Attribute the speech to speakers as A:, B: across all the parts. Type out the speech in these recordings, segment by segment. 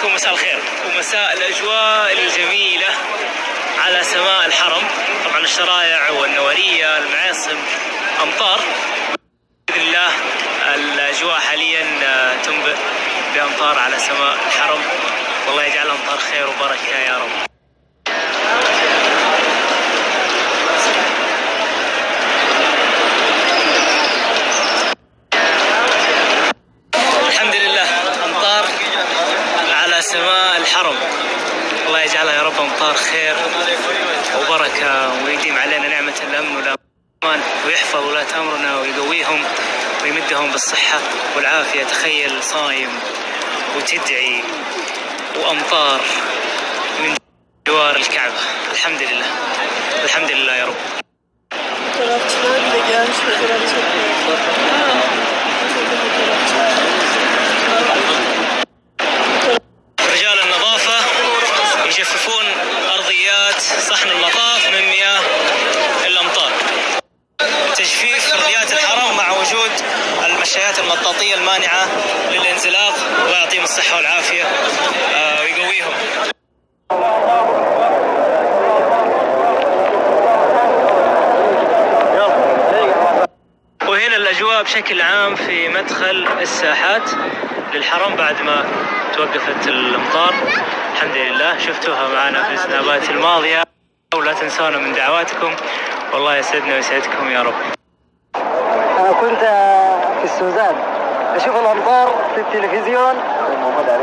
A: عليكم، مساء الخير ومساء الأجواء الجميلة على سماء الحرم. طبعا الشرايع والنورية المعاصم أمطار بإذن الله. الأجواء حاليا تنبئ بأمطار على سماء الحرم، والله يجعل أمطار خير وبركة يا رب. الحمد لله أمطار على سماء الحرم، الله يجعلها يا رب أمطار خير وبركة، ويديم علينا نعمة الأمن والأمان، ويحفظ ولاة أمرنا ويقويهم ويمدهم بالصحة والعافية. تخيل صايم وتدعي وأمطار من جوار الكعبة. الحمد لله، الحمد لله يا رب. رجال النظافة يجففون أرضيات صحن المطاف من مياه الأمطار. تجفيف أرضيات الحرم مع وجود المشايات المطاطية المانعة للانزلاق، الله يعطيهم الصحة والعافية ويقويهم. وهنا الأجواء بشكل عام في مدخل الساحات للحرم بعد ما توقفت الأمطار. الحمد لله، شفتوها معنا في السنابات الماضية، ولا تنسونا من دعواتكم، والله يسعدنا ويسعدكم يا رب.
B: أنا كنت في السودان أشوف الأمطار في التلفزيون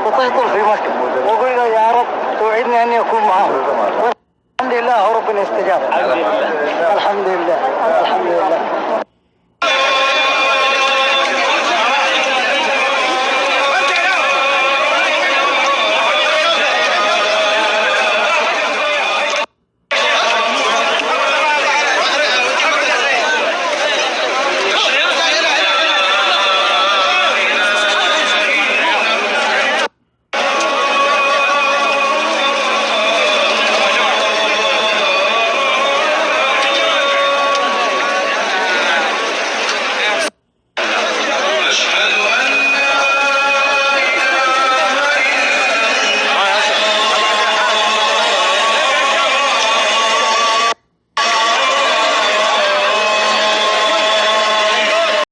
B: وتهطل في مكة، وأقول له يا رب توعدني أني أكون معهم. الحمد لله ربنا استجاب. الحمد لله، الحمد لله.